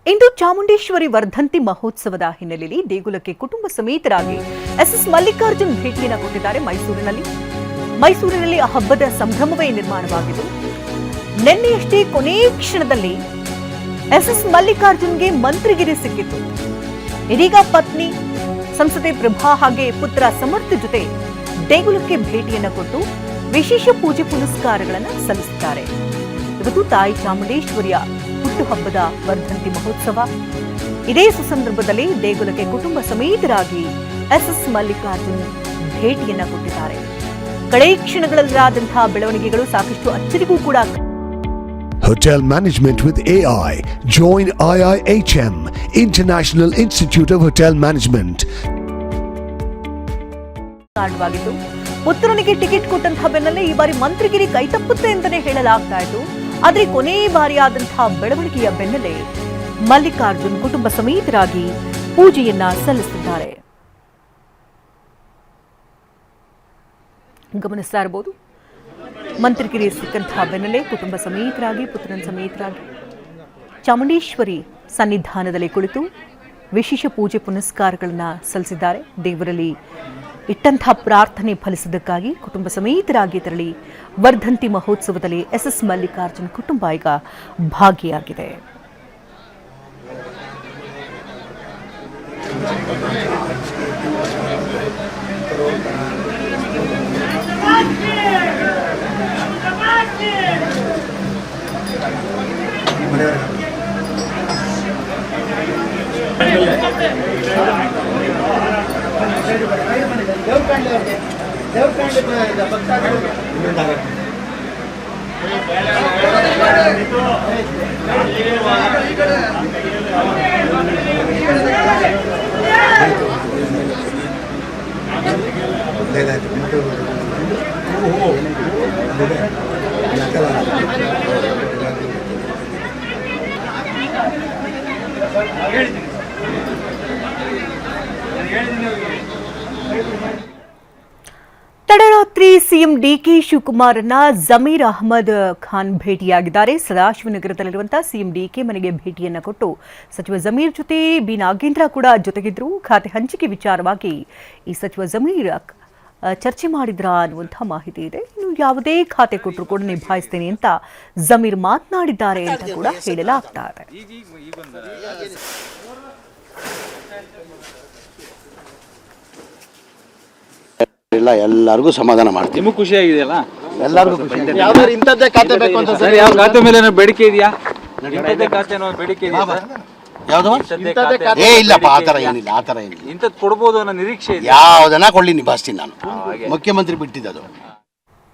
ಇಂದು ಚಾಮುಂಡೇಶ್ವರಿ ವರ್ಧಂತಿ ಮಹೋತ್ಸವದ ಹಿನ್ನೆಲೆಯಲ್ಲಿ ದೇಗುಲಕ್ಕೆ ಕುಟುಂಬ ಸಮೇತರಾಗಿ ಎಸ್ಎಸ್ ಮಲ್ಲಿಕಾರ್ಜುನ್ ಭೇಟಿಯನ್ನು ಕೊಟ್ಟಿದ್ದಾರೆ ಮೈಸೂರಿನಲ್ಲಿ ಆ ಹಬ್ಬದ ಸಂಭ್ರಮವೇ ನಿರ್ಮಾಣವಾಗಿದ್ದು ನಿನ್ನೆಯಷ್ಟೇ ಕೊನೆ ಕ್ಷಣದಲ್ಲಿ ಎಸ್ಎಸ್ ಮಲ್ಲಿಕಾರ್ಜುನ್ಗೆ ಮಂತ್ರಿಗಿರಿ ಸಿಕ್ಕಿತ್ತು. ಇದೀಗ ಪತ್ನಿ ಸಂಸದೆ ಪ್ರಭಾ ಹಾಗೆ ಪುತ್ರ ಸಮರ್ಥ ಜೊತೆ ದೇಗುಲಕ್ಕೆ ಭೇಟಿಯನ್ನು ಕೊಟ್ಟು ವಿಶೇಷ ಪೂಜೆ ಪುನಸ್ಕಾರಗಳನ್ನು ಸಲ್ಲಿಸಿದ್ದಾರೆ. ಇವತ್ತು ತಾಯಿ ಚಾಮುಂಡೇಶ್ವರಿಯ ಹುಟ್ಟುಹಬ್ಬದ ವರ್ಧಂತಿ ಮಹೋತ್ಸವ. ಇದೇ ಸುಸಂದರ್ಭದಲ್ಲಿ ದೇಗುಲಕ್ಕೆ ಕುಟುಂಬ ಸಮೇತರಾಗಿ ಎಸ್ಎಸ್ ಮಲ್ಲಿಕಾರ್ಜುನ್ ಭೇಟಿಯನ್ನ ಕೊಟ್ಟಿದ್ದಾರೆ. ಕಡೆ ಕ್ಷಣಗಳಲ್ಲಾದಂತಹ ಬೆಳವಣಿಗೆಗಳು ಸಾಕಷ್ಟು ಅಚ್ಚರಿಗೂ ಕೂಡ. Hotel Management with AI. Join IIHM, International Institute of Hotel Management. ಕಾರಣವಾಗಿತ್ತು. ಪುತ್ರನಿಗೆ ಟಿಕೆಟ್ ಕೊಟ್ಟಂತಹ ಬೆನ್ನಲ್ಲೇ ಈ ಬಾರಿ ಮಂತ್ರಿಗಿರಿ ಕೈತಪ್ಪುತ್ತೆ ಅಂತಾನೆ ಹೇಳಲಾಗ್ತಾ ಇತ್ತು. ಆದರೆ ಕೊನೆ ಬಾರಿಯಾದಂತಹ ಬೆಳವಣಿಗೆಯ ಬೆನ್ನಲ್ಲೇ ಮಲ್ಲಿಕಾರ್ಜುನ್ ಕುಟುಂಬ ಸಮೇತರಾಗಿ ಪೂಜೆಯನ್ನ ಸಲ್ಲಿಸಿದ್ದಾರೆ. ಗಮನಿಸ್ತಾ ಇರಬಹುದು, ಮಂತ್ರಿಗಿರಿ ಸಿಕ್ಕಂತಹ ಬೆನ್ನಲ್ಲೇ ಕುಟುಂಬ ಸಮೇತರಾಗಿ ಪುತ್ರನ ಸಮೇತರಾಗಿ ಚಾಮುಂಡೇಶ್ವರಿ ಸನ್ನಿಧಾನದಲ್ಲಿ ಕುಳಿತು ವಿಶೇಷ ಪೂಜೆ ಪುನಸ್ಕಾರಗಳನ್ನ ಸಲ್ಲಿಸಿದ್ದಾರೆ. ದೇವರಲ್ಲಿ ಇಟ್ಟಂತಹ ಪ್ರಾರ್ಥನೆ ಫಲಿಸಿದ್ದಕ್ಕಾಗಿ ಕುಟುಂಬ ಸಮೇತರಾಗಿ ತೆರಳಿ ವರ್ಧಂತಿ ಮಹೋತ್ಸವದಲ್ಲಿ ಎಸ್ಎಸ್ ಮಲ್ಲಿಕಾರ್ಜುನ್ ಕುಟುಂಬ ಈಗ ಭಾಗಿಯಾಗಿದೆ. ತಡರಾತ್ರಿ ಸಿಎಂ ಡಿಕೆ ಶಿವಕುಮಾರ್ನ ಜಮೀರ್ ಅಹಮದ್ ಖಾನ್ ಭೇಟಿಯಾಗಿದ್ದಾರೆ. ಸದಾಶಿವನಗರದಲ್ಲಿರುವಂತಹ ಸಿಎಂ ಡಿಕೆ ಮನೆಗೆ ಭೇಟಿಯನ್ನ ಕೊಟ್ಟು ಸಚಿವ ಜಮೀರ್ ಜೊತೆ ಬಿ ನಾಗೇಂದ್ರ ಕೂಡ ಜೊತೆಗಿದ್ರು. ಖಾತೆ ಹಂಚಿಕೆ ವಿಚಾರವಾಗಿ ಈ ಸಚಿವ ಜಮೀರ್ ಚರ್ಚೆ ಮಾಡಿದ್ರಾ ಅನ್ನುವಂತಹ ಮಾಹಿತಿ ಇದೆ. ಇನ್ನು ಯಾವುದೇ ಖಾತೆ ಕೊಟ್ಟರು ಕೂಡ ನಿಭಾಯಿಸ್ತೇನೆ ಅಂತ ಜಮೀರ್ ಮಾತನಾಡಿದ್ದಾರೆ ಅಂತ ಕೂಡ ಹೇಳಲಾಗ್ತಾ ಇದೆ. ಎಲ್ಲರಿಗೂ ಸಮಾಧಾನ ಮಾಡ್ತೀವಿ. ನಿಮಗೂ ಖುಷಿ ಆಗಿದೆಯಲ್ಲ? ಎಲ್ಲರಿಗೂ ಯಾವ್ದಾದ್ರು ಇಂಥದ್ದೇ ಖಾತೆ ಬೇಕು ಅಂತ ಸರ್, ಯಾವ ಖಾತೆ ಮೇಲೆ ಬೇಡಿಕೆ ಇದೆಯಾ? ಇಂಥದ್ದೇ ಖಾತೆ ಅನ್ನೋ ಬೇಡಿಕೆ ಇದೆಯಾ ಸರ್? ಯಾವ್ದು? ಇಲ್ಲಪ್ಪ, ಆತರ ಏನಿಲ್ಲ, ಆತರ ಏನಿಲ್ಲ. ಇಂಥದ್ದು ಕೊಡ್ಬೋದು ಅನ್ನೋ ನಿರೀಕ್ಷೆ ಇದೆ. ಯಾವ್ದನ್ನ ಕೊಳ್ಳಿ ನಿಭಾಯಿಸ್ತೀನಿ ನಾನು. ಮುಖ್ಯಮಂತ್ರಿ ಬಿಟ್ಟಿದ್ದು.